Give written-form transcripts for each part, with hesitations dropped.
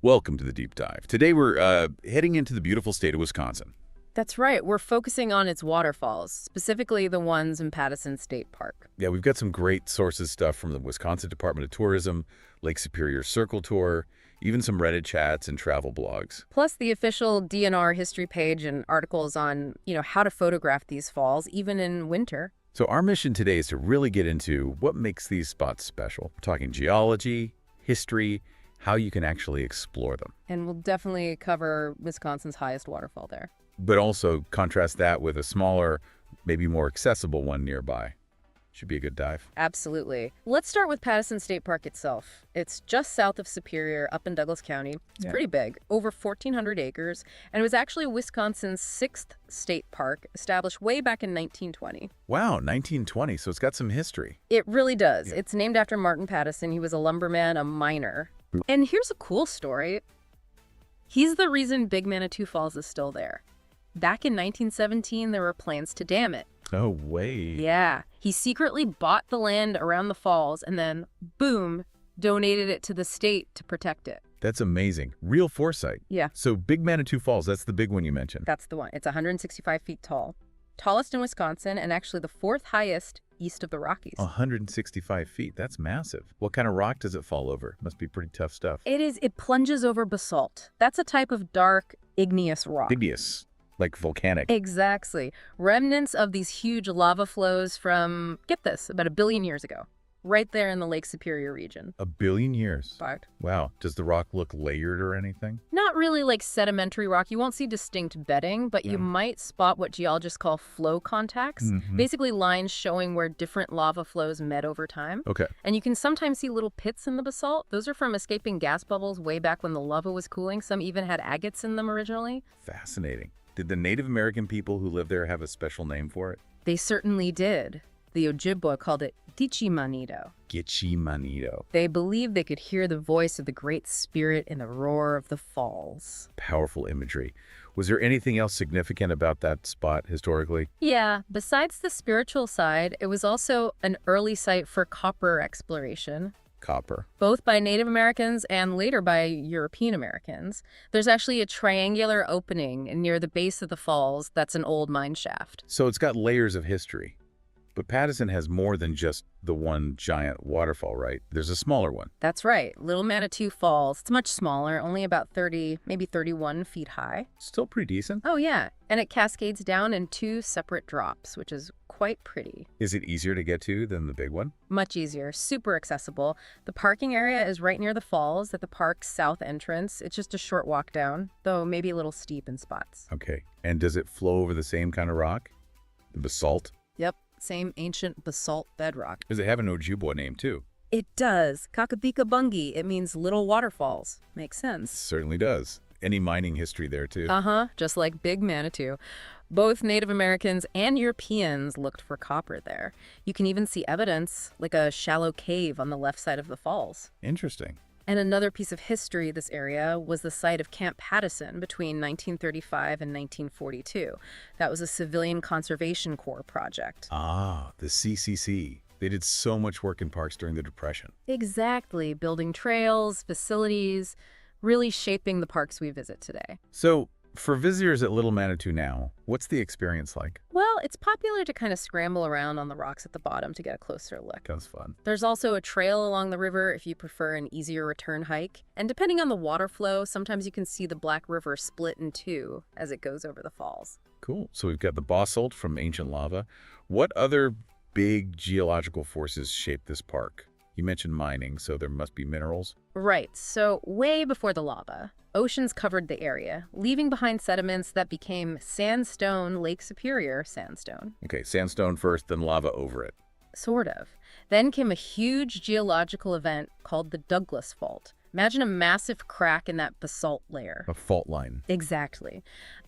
Welcome to the Deep Dive. Today we're heading into the beautiful state of Wisconsin. That's right. We're focusing on its waterfalls, specifically the ones in Pattison State Park. Yeah, we've got some great sources stuff from the Wisconsin Department of Tourism, Lake Superior Circle Tour, even some Reddit chats and travel blogs. Plus the official DNR history page and articles on, how to photograph these falls, even in winter. So our mission today is to really get into what makes these spots special. We're talking geology, history, how you can actually explore them. And we'll definitely cover Wisconsin's highest waterfall there. But also contrast that with a smaller, maybe more accessible one nearby. Should be a good dive. Absolutely. Let's start with Pattison State Park itself. It's just south of Superior, up in Douglas County. It's pretty big, over 1,400 acres, and it was actually Wisconsin's sixth state park, established way back in 1920. Wow, 1920, so it's got some history. It really does. Yeah. It's named after Martin Patterson. He was a lumberman, a miner. And here's a cool story. He's the reason Big Manitou Falls is still there. Back in 1917, there were plans to dam it. No way. Yeah. He secretly bought the land around the falls and then, boom, donated it to the state to protect it. That's amazing. Real foresight. Yeah, So Big Manitou Falls, that's the big one you mentioned. that's the one. It's 165 feet tall. Tallest in Wisconsin and actually the fourth highest east of the Rockies. 165 feet. That's massive. What kind of rock does it fall over? Must be pretty tough stuff. It plunges over basalt. That's a type of dark, igneous rock. Igneous, like volcanic. Exactly. Remnants of these huge lava flows from, get this, about 1 billion years ago. Right there in the Lake Superior region. 1 billion years. Fact. Wow. Does the rock look layered or anything? Not really like sedimentary rock. You won't see distinct bedding, but you might spot what geologists call flow contacts. Basically lines showing where different lava flows met over time. Okay. And you can sometimes see little pits in the basalt. Those are from escaping gas bubbles way back when the lava was cooling. Some even had agates in them originally. Fascinating. Did the Native American people who live there have a special name for it? They certainly did. The Ojibwa called it Gitchi Manitou. Gitchi Manitou. They believed they could hear the voice of the Great Spirit in the roar of the falls. Powerful imagery. Was there anything else significant about that spot historically? Yeah, besides the spiritual side, it was also an early site for copper exploration, Copper. both by Native Americans and later by European Americans. There's actually a triangular opening near the base of the falls that's an old mine shaft. So it's got layers of history. But Pattison has more than just the one giant waterfall, right? There's a smaller one. That's right, Little Manitou Falls. It's much smaller, only about 30, maybe 31 feet high. Still pretty decent. Oh yeah, and it cascades down in 2 separate drops, which is quite pretty. Is it easier to get to than the big one? Much easier, super accessible. The parking area is right near the falls at the park's south entrance. It's just a short walk down, though maybe a little steep in spots. Okay. And does it flow over the same kind of rock? The basalt? Yep, same ancient basalt bedrock. Does it have an Ojibwa name too? It does. Kakabika-bungi. It means little waterfalls. Makes sense. Certainly does. Any mining history there too? Uh-huh, just like Big Manitou. Both Native Americans and Europeans looked for copper there. You can even see evidence, like a shallow cave on the left side of the falls. Interesting. And another piece of history, this area was the site of Camp Pattison between 1935 and 1942. That was a civilian conservation corps project. Ah, the CCC. They did so much work in parks during the Depression. Exactly, building trails, facilities, really shaping the parks we visit today. So, for visitors at Little Manitou now, what's the experience like? Well, it's popular to kind of scramble around on the rocks at the bottom to get a closer look. That's fun. There's also a trail along the river if you prefer an easier return hike. And depending on the water flow, sometimes you can see the Black River split in two as it goes over the falls. Cool. So we've got the basalt from ancient lava. What other big geological forces shape this park? You mentioned mining, so there must be minerals. Right, so way before the lava, oceans covered the area, leaving behind sediments that became sandstone, Lake Superior sandstone. Okay, sandstone first, then lava over it. Sort of. Then came a huge geological event called the Douglas Fault. Imagine a massive crack in that basalt layer. A fault line. Exactly.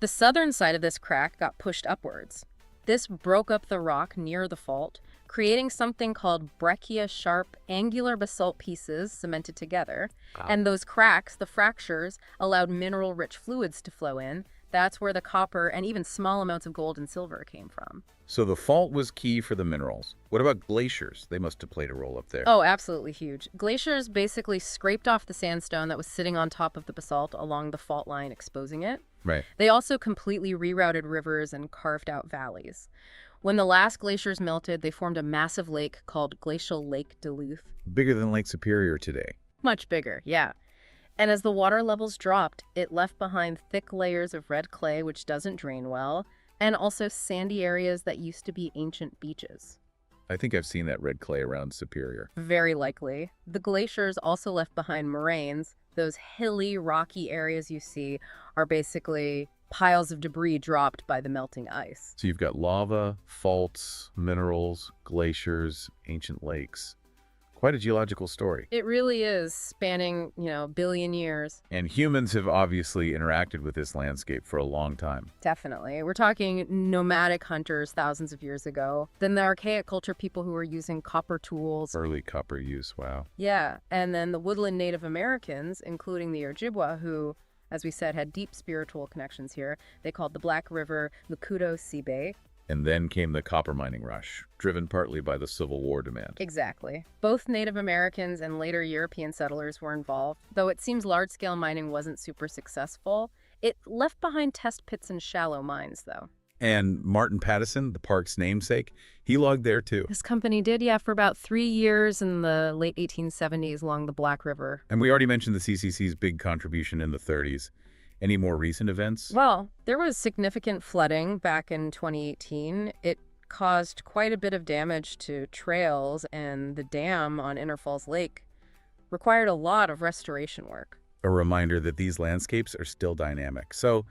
The southern side of this crack got pushed upwards. This broke up the rock near the fault, creating something called breccia-sharp angular basalt pieces cemented together. Wow. And those cracks, the fractures, allowed mineral-rich fluids to flow in. That's where the copper and even small amounts of gold and silver came from. So the fault was key for the minerals. What about glaciers? They must have played a role up there. Oh, absolutely huge. Glaciers basically scraped off the sandstone that was sitting on top of the basalt along the fault line, exposing it. Right. They also completely rerouted rivers and carved out valleys. When the last glaciers melted, they formed a massive lake called Glacial Lake Duluth. Bigger than Lake Superior today. Much bigger, yeah. And as the water levels dropped, it left behind thick layers of red clay, which doesn't drain well, and also sandy areas that used to be ancient beaches. I think I've seen that red clay around Superior. Very likely. The glaciers also left behind moraines. Those hilly, rocky areas you see are basically piles of debris dropped by the melting ice. So you've got lava, faults, minerals, glaciers, ancient lakes. Quite a geological story. It really is, spanning, a billion years. And humans have obviously interacted with this landscape for a long time. Definitely. We're talking nomadic hunters thousands of years ago. Then the archaic culture people who were using copper tools. Early copper use, wow. Yeah, and then the woodland Native Americans, including the Ojibwa, who, as we said, had deep spiritual connections here. They called the Black River Lukudo Sibe. And then came the copper mining rush, driven partly by the Civil War demand. Exactly. Both Native Americans and later European settlers were involved. Though it seems large-scale mining wasn't super successful, it left behind test pits and shallow mines, though. And Martin Patterson, the park's namesake, he logged there too. This company did, yeah, for about 3 years in the late 1870s along the Black River. And we already mentioned the CCC's big contribution in the 30s. Any more recent events? Well, there was significant flooding back in 2018. It caused quite a bit of damage to trails, and the dam on Inner Falls Lake required a lot of restoration work. A reminder that these landscapes are still dynamic. So,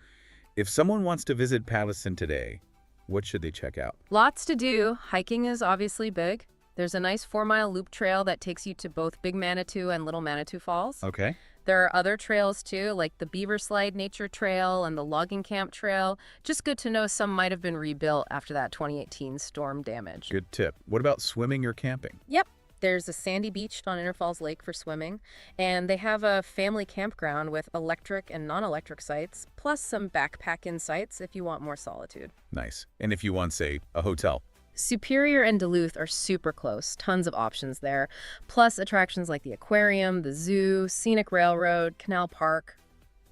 if someone wants to visit Pattison today, what should they check out? Lots to do. Hiking is obviously big. There's a nice 4-mile loop trail that takes you to both Big Manitou and Little Manitou Falls. Okay. There are other trails too, like the Beaver Slide Nature Trail and the Logging Camp Trail. Just good to know some might have been rebuilt after that 2018 storm damage. Good tip. What about swimming or camping? Yep. There's a sandy beach on Inner Falls Lake for swimming, and they have a family campground with electric and non-electric sites, plus some backpack-in sites if you want more solitude. Nice. And if you want, say, a hotel? Superior and Duluth are super close, tons of options there, plus attractions like the aquarium, the zoo, scenic railroad, canal park.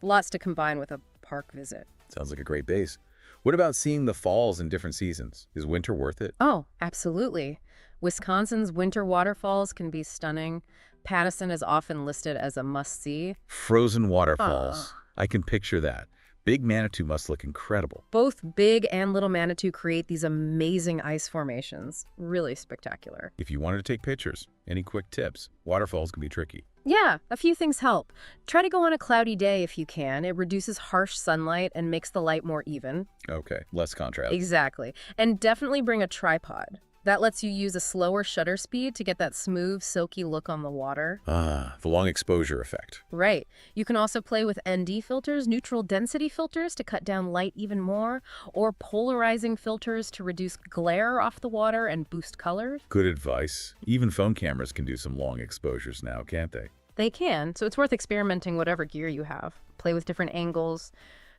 Lots to combine with a park visit. Sounds like a great base. What about seeing the falls in different seasons? Is winter worth it? Oh, absolutely. Wisconsin's winter waterfalls can be stunning. Pattison is often listed as a must-see. Frozen waterfalls. I can picture that. Big Manitou must look incredible. Both Big and Little Manitou create these amazing ice formations. Really spectacular. If you wanted to take pictures, any quick tips? Waterfalls can be tricky. Yeah, a few things help. Try to go on a cloudy day if you can. It reduces harsh sunlight and makes the light more even. Okay, less contrast. Exactly. And definitely bring a tripod. That lets you use a slower shutter speed to get that smooth, silky look on the water. Ah, the long exposure effect. Right. You can also play with ND filters, neutral density filters to cut down light even more, or polarizing filters to reduce glare off the water and boost colors. Good advice. Even phone cameras can do some long exposures now, can't they? They can, so it's worth experimenting whatever gear you have. Play with different angles,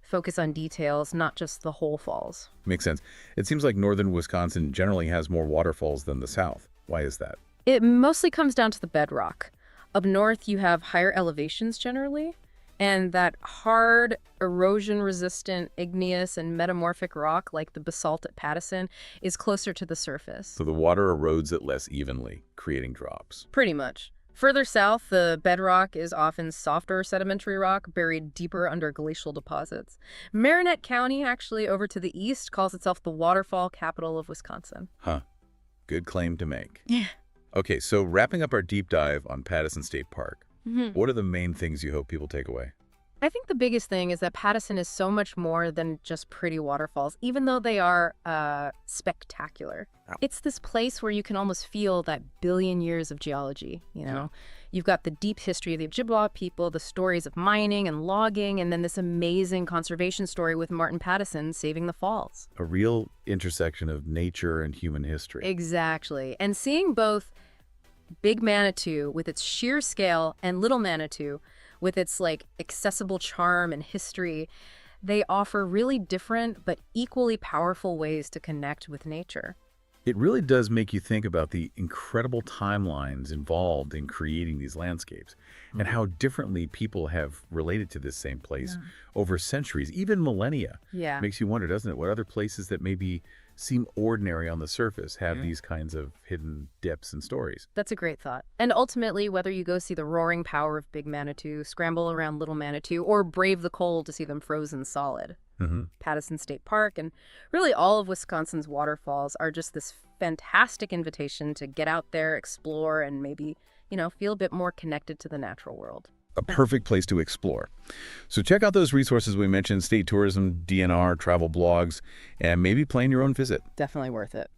focus on details, not just the whole falls. Makes sense. It seems like northern Wisconsin generally has more waterfalls than the south. Why is that? It mostly comes down to the bedrock. Up north, you have higher elevations generally, and that hard, erosion-resistant, igneous, and metamorphic rock, like the basalt at Pattison, is closer to the surface. So the water erodes it less evenly, creating drops. Pretty much. Further south, the bedrock is often softer sedimentary rock buried deeper under glacial deposits. Marinette County, actually over to the east, calls itself the waterfall capital of Wisconsin. Huh. Good claim to make. Yeah. Okay, so wrapping up our deep dive on Pattison State Park, what are the main things you hope people take away? I think the biggest thing is that Pattison is so much more than just pretty waterfalls, even though they are spectacular. Wow. It's this place where you can almost feel that billion years of geology, you know? Yeah. You've got the deep history of the Ojibwa people, the stories of mining and logging, and then this amazing conservation story with Martin Patterson saving the falls. A real intersection of nature and human history. Exactly. And seeing both Big Manitou with its sheer scale and Little Manitou with its accessible charm and history, They offer really different but equally powerful ways to connect with nature. It really does make you think about the incredible timelines involved in creating these landscapes and how differently people have related to this same place over centuries, even millennia. Yeah. Makes you wonder, doesn't it, what other places that maybe seem ordinary on the surface have these kinds of hidden depths and stories. That's a great thought. And ultimately, whether you go see the roaring power of Big Manitou, scramble around Little Manitou, or brave the cold to see them frozen solid, Pattison State Park, and really all of Wisconsin's waterfalls are just this fantastic invitation to get out there, explore, and maybe, feel a bit more connected to the natural world. A perfect place to explore. So check out those resources we mentioned, state tourism, DNR, travel blogs, and maybe plan your own visit. Definitely worth it.